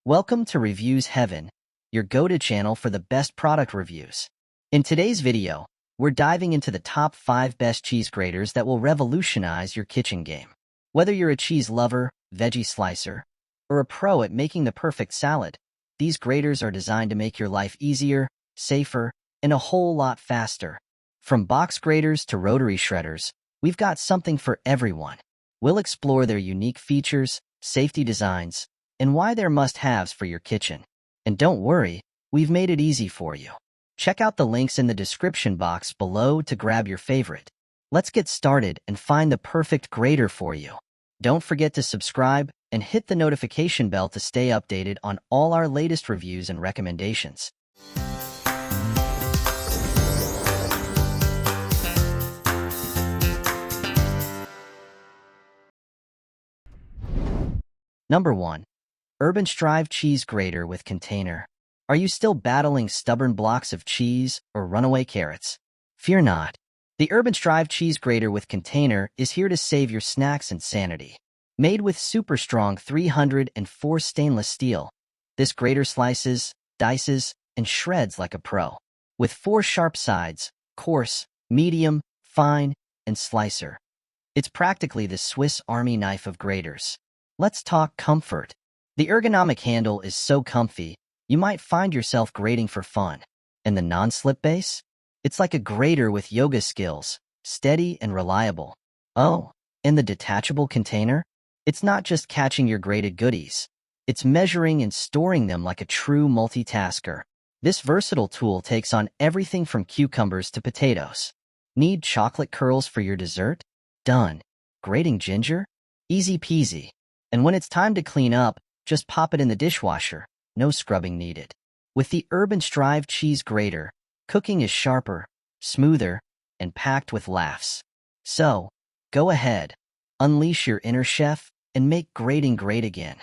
Welcome to Reviews Heaven, your go-to channel for the best product reviews. In today's video, we're diving into the top 5 best cheese graters that will revolutionize your kitchen game. Whether you're a cheese lover, veggie slicer, or a pro at making the perfect salad, these graters are designed to make your life easier, safer, and a whole lot faster. From box graters to rotary shredders, we've got something for everyone. We'll explore their unique features, safety designs, and why they're must-haves for your kitchen. And don't worry, we've made it easy for you. Check out the links in the description box below to grab your favorite. Let's get started and find the perfect grater for you. Don't forget to subscribe and hit the notification bell to stay updated on all our latest reviews and recommendations. Number 1. Urbanstrive Cheese Grater with Container. Are you still battling stubborn blocks of cheese or runaway carrots? Fear not. The Urbanstrive Cheese Grater with Container is here to save your snacks and sanity. Made with super strong 304 stainless steel, this grater slices, dices, and shreds like a pro. With 4 sharp sides, coarse, medium, fine, and slicer. It's practically the Swiss Army knife of graters. Let's talk comfort. The ergonomic handle is so comfy, you might find yourself grating for fun. And the non-slip base? It's like a grater with yoga skills, steady and reliable. Oh, and the detachable container? It's not just catching your grated goodies. It's measuring and storing them like a true multitasker. This versatile tool takes on everything from cucumbers to potatoes. Need chocolate curls for your dessert? Done. Grating ginger? Easy peasy. And when it's time to clean up, just pop it in the dishwasher, no scrubbing needed. With the Urbanstrive Cheese Grater, cooking is sharper, smoother, and packed with laughs. So, go ahead, unleash your inner chef, and make grating great again.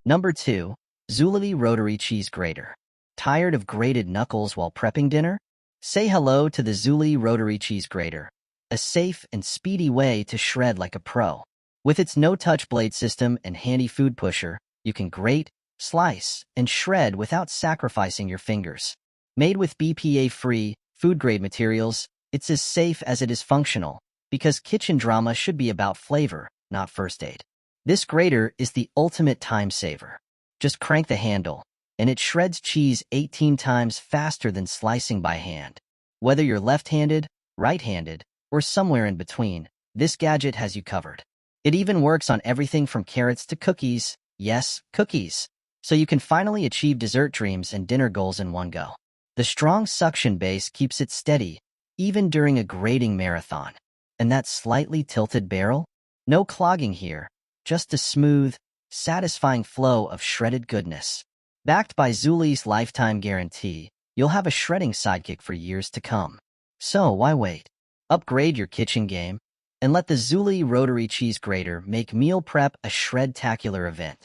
Number 2. Zulay Rotary Cheese Grater. Tired of grated knuckles while prepping dinner? Say hello to the Zulay Rotary Cheese Grater, a safe and speedy way to shred like a pro. With its no-touch blade system and handy food pusher, you can grate, slice, and shred without sacrificing your fingers. Made with BPA-free, food-grade materials, it's as safe as it is functional, because kitchen drama should be about flavor, not first aid. This grater is the ultimate time saver. Just crank the handle, and it shreds cheese 18 times faster than slicing by hand. Whether you're left-handed, right-handed, or somewhere in between, this gadget has you covered. It even works on everything from carrots to cookies, yes, cookies, so you can finally achieve dessert dreams and dinner goals in one go. The strong suction base keeps it steady, even during a grating marathon. And that slightly tilted barrel? No clogging here, just a smooth, satisfying flow of shredded goodness. Backed by Zulay's lifetime guarantee, you'll have a shredding sidekick for years to come. So why wait? Upgrade your kitchen game, and let the Zulay Rotary Cheese Grater make meal prep a shred-tacular event.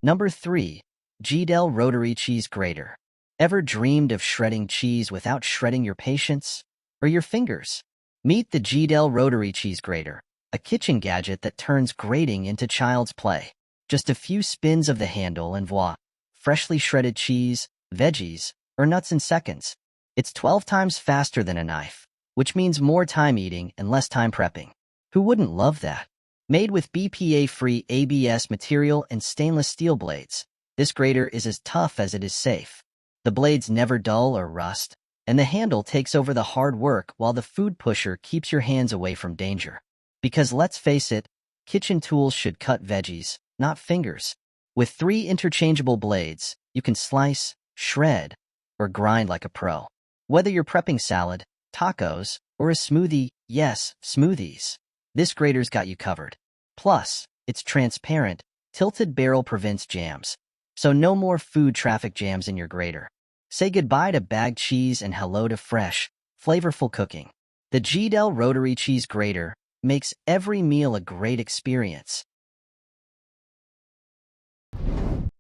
Number 3. Geedel Rotary Cheese Grater. Ever dreamed of shredding cheese without shredding your patience or your fingers? Meet the Geedel Rotary Cheese Grater, a kitchen gadget that turns grating into child's play. Just a few spins of the handle and voila, freshly shredded cheese, veggies, or nuts in seconds. It's 12 times faster than a knife, which means more time eating and less time prepping. Who wouldn't love that? Made with BPA-free ABS material and stainless steel blades, this grater is as tough as it is safe. The blades never dull or rust, and the handle takes over the hard work while the food pusher keeps your hands away from danger. Because let's face it, kitchen tools should cut veggies, not fingers. With 3 interchangeable blades, you can slice, shred, or grind like a pro. Whether you're prepping salad, tacos, or a smoothie, yes, smoothies, this grater's got you covered. Plus, it's transparent, tilted barrel prevents jams, so no more food traffic jams in your grater. Say goodbye to bagged cheese and hello to fresh, flavorful cooking. The Geedel Rotary Cheese Grater makes every meal a great experience.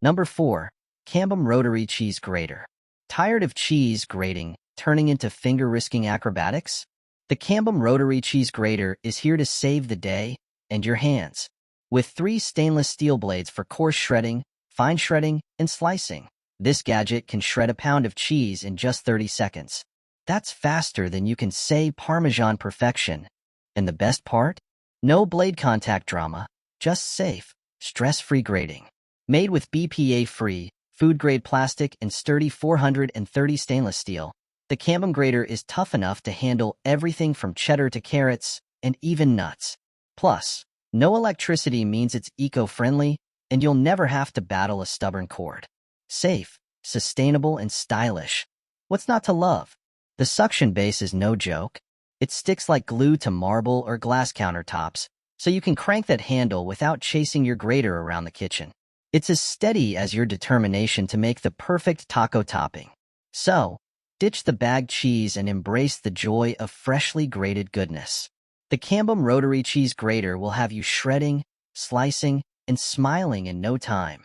Number 4. Cambom Rotary Cheese Grater. Tired of cheese grating turning into finger-risking acrobatics? The Cambom Rotary Cheese Grater is here to save the day and your hands. With 3 stainless steel blades for coarse shredding, fine shredding, and slicing, this gadget can shred a pound of cheese in just 30 seconds. That's faster than you can say Parmesan perfection. And the best part? No blade contact drama, just safe, stress-free grating. Made with BPA-free, food-grade plastic and sturdy 430 stainless steel, the Cambom grater is tough enough to handle everything from cheddar to carrots and even nuts. Plus, no electricity means it's eco-friendly, and you'll never have to battle a stubborn cord. Safe, sustainable, and stylish. What's not to love? The suction base is no joke. It sticks like glue to marble or glass countertops, so you can crank that handle without chasing your grater around the kitchen. It's as steady as your determination to make the perfect taco topping. So, ditch the bagged cheese and embrace the joy of freshly grated goodness. The Cambom Rotary Cheese Grater will have you shredding, slicing, and smiling in no time.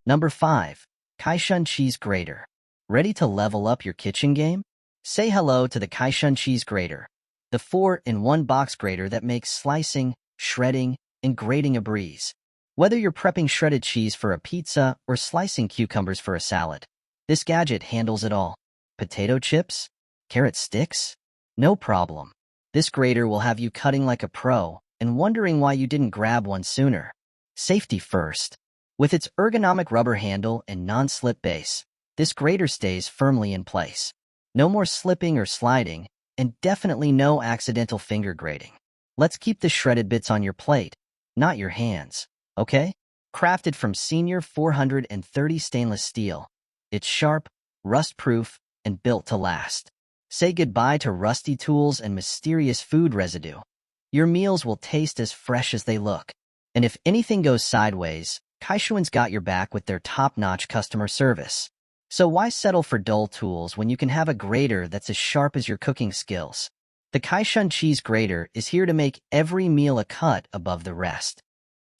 Number 5. Kaishun Cheese Grater. Ready to level up your kitchen game? Say hello to the Kaishun Cheese Grater, the 4-in-1 box grater that makes slicing, shredding, and grating a breeze. Whether you're prepping shredded cheese for a pizza or slicing cucumbers for a salad, this gadget handles it all. Potato chips? Carrot sticks? No problem. This grater will have you cutting like a pro and wondering why you didn't grab one sooner. Safety first. With its ergonomic rubber handle and non-slip base, this grater stays firmly in place. No more slipping or sliding, and definitely no accidental finger grating. Let's keep the shredded bits on your plate, not your hands, okay? Crafted from senior 430 stainless steel, it's sharp, rust-proof, and built to last. Say goodbye to rusty tools and mysterious food residue. Your meals will taste as fresh as they look. And if anything goes sideways, Kaishun's got your back with their top-notch customer service. So why settle for dull tools when you can have a grater that's as sharp as your cooking skills? The Kaishun Cheese Grater is here to make every meal a cut above the rest.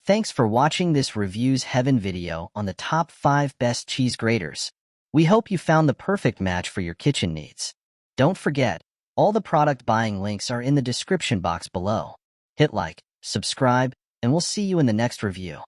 Thanks for watching this Reviews Heaven video on the top 5 best cheese graters. We hope you found the perfect match for your kitchen needs. Don't forget, all the product buying links are in the description box below. Hit like, subscribe, and we'll see you in the next review.